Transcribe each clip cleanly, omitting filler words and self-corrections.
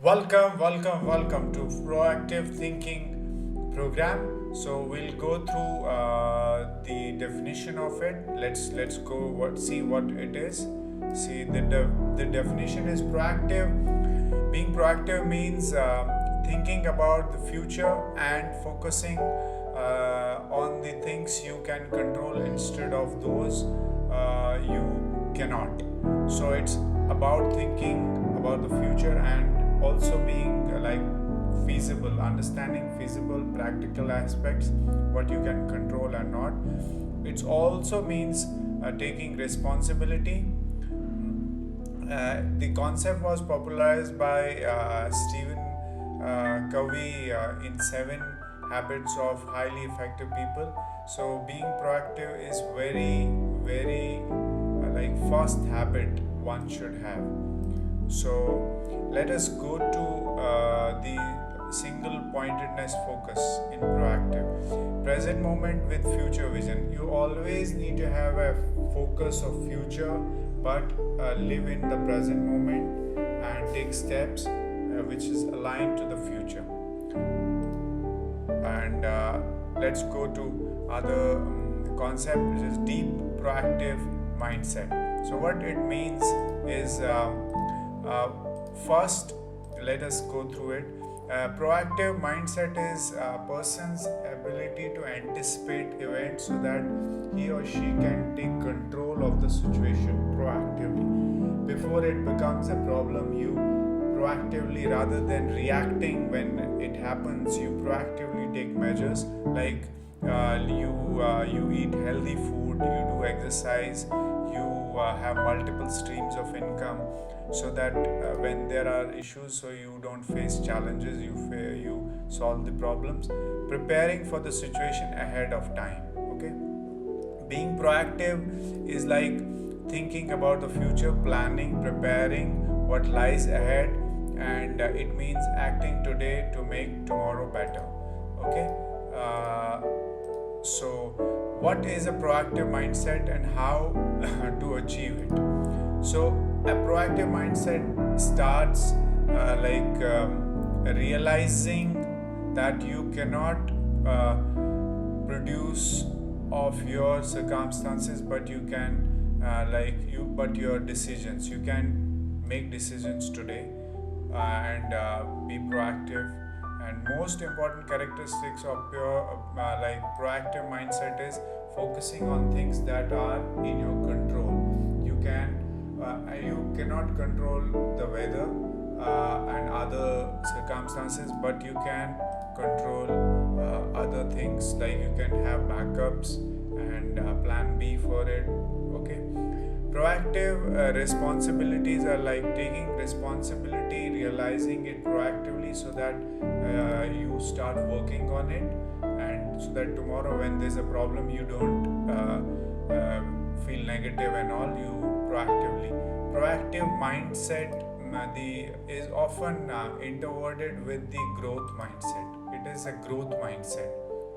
Welcome to Proactive Thinking program. So we'll go through the definition of it. Let's go see what it is. See the definition is proactive. Being proactive means thinking about the future and focusing on the things you can control instead of those you cannot. So it's about thinking about the future and also being feasible, understanding feasible practical aspects, what you can control and not. It also means taking responsibility. The concept was popularized by Stephen Covey in Seven Habits of Highly Effective People. So being proactive is very first habit one should have. So let us go to the single pointedness focus in proactive. Present moment with future vision. You always need to have a focus of future, but live in the present moment and take steps which is aligned to the future. And let's go to other concept, which is deep proactive mindset. So what it means is first, let us go through it. Proactive mindset is a person's ability to anticipate events so that he or she can take control of the situation proactively. Before it becomes a problem, you proactively, rather than reacting when it happens, you proactively take measures like you eat healthy food, you do exercise, you have multiple streams of income, so that when there are issues, so you don't face challenges, you solve the problems, preparing for the situation ahead of time. Okay, being proactive is like thinking about the future, planning, preparing what lies ahead, and it means acting today to make tomorrow better. Okay, so what is a proactive mindset and how to achieve it? So a proactive mindset starts realizing that you cannot produce of your circumstances, but you can but your decisions. You can make decisions today and be proactive. And most important characteristics of your proactive mindset is focusing on things that are in your control. You cannot control the weather and other circumstances, but you can control other things, like you can have backups and plan B for it. Okay, proactive responsibilities are like taking responsibility, realizing it proactively so that you start working on it, and so that tomorrow when there's a problem you don't feel negative and all, you proactive mindset is often interworded with the growth mindset. It is a growth mindset,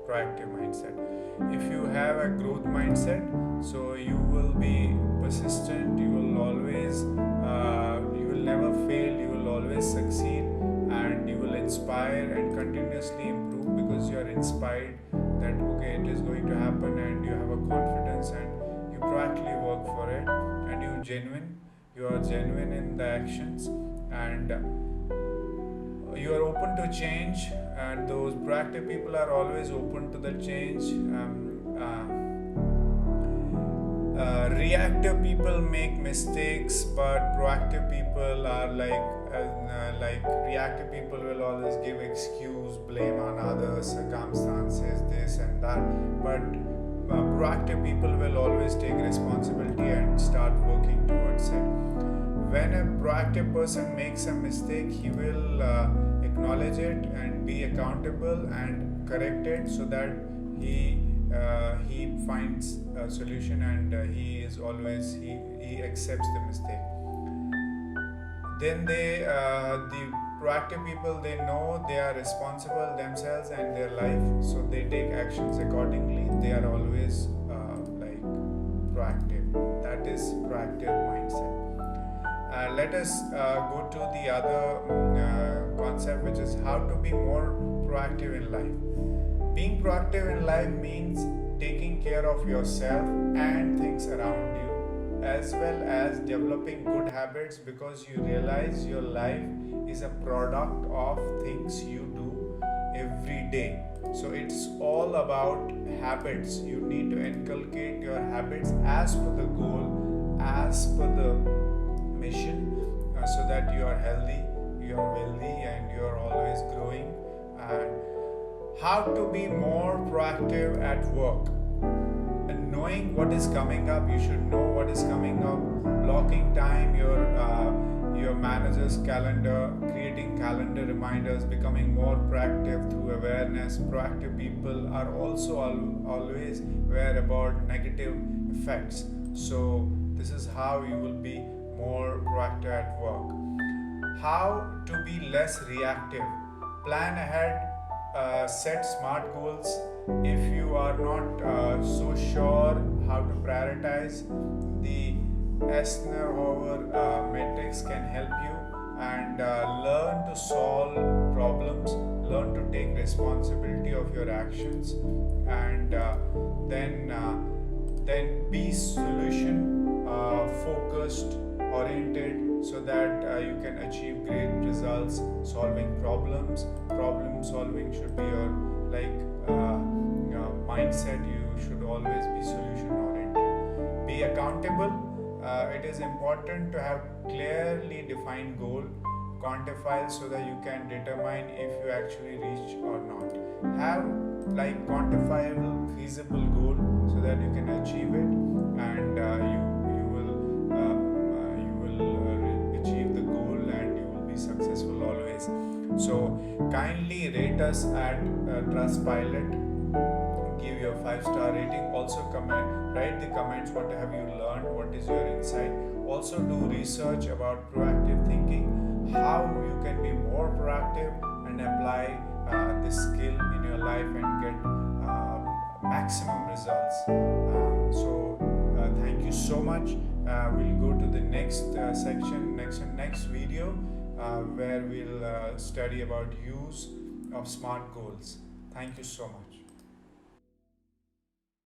proactive mindset. If you have a growth mindset, so you will be persistent, you will always you will never fail, you will always succeed, and you will inspire and continuously improve because you are inspired that okay, it is going to happen, and you have a confidence and you proactively work for it, and you are genuine in the actions, and you are open to change. And those proactive people are always open to the change. Reactive people make mistakes, but proactive people are like reactive people will always give excuse, blame on others, circumstances, this and that. But proactive people will always take responsibility and start working towards it. When a proactive person makes a mistake, he will acknowledge it and be accountable and correct it, so that he finds a solution, and he accepts the mistake. Then the proactive people, they know they are responsible themselves and their life, so they take actions accordingly. They are always proactive. That is proactive mindset. Let us go to the other concept, which is how to be more proactive in life. Being proactive in life means taking care of yourself and things around you, as well as developing good habits, because you realize your life is a product of things you do every day. So it's all about habits. You need to inculcate your habits as per the goal, as per the mission, so that you are healthy, you are wealthy, and you are always growing. And how to be more proactive at work. And knowing what is coming up, you should know what is coming up. Blocking time, your manager's calendar, creating calendar reminders, becoming more proactive through awareness. Proactive people are also always aware about negative effects. So this is how you will be more proactive at work. How to be less reactive. Plan ahead, set smart goals. If you are not so sure how to prioritize, the Eisenhower matrix can help you, and learn to solve problems, learn to take responsibility of your actions, and then be solution focused, oriented, so that you can achieve great results solving problems. Problem solving should be your mindset. You should always be solution oriented. Be accountable. It is important to have clearly defined goal, quantify, so that you can determine if you actually reach or not. Have quantifiable, feasible goal, so that you can achieve it, and you will achieve the goal, and you will be successful always. So kindly rate us at Trustpilot. Give your 5-star rating. Also write the comments, what have you learned, what is your insight. Also do research about proactive thinking, how you can be more proactive and apply this skill in your life and get maximum results. Thank you so much. We'll go to the next section, next video, where we'll study about use of SMART goals. Thank you so much.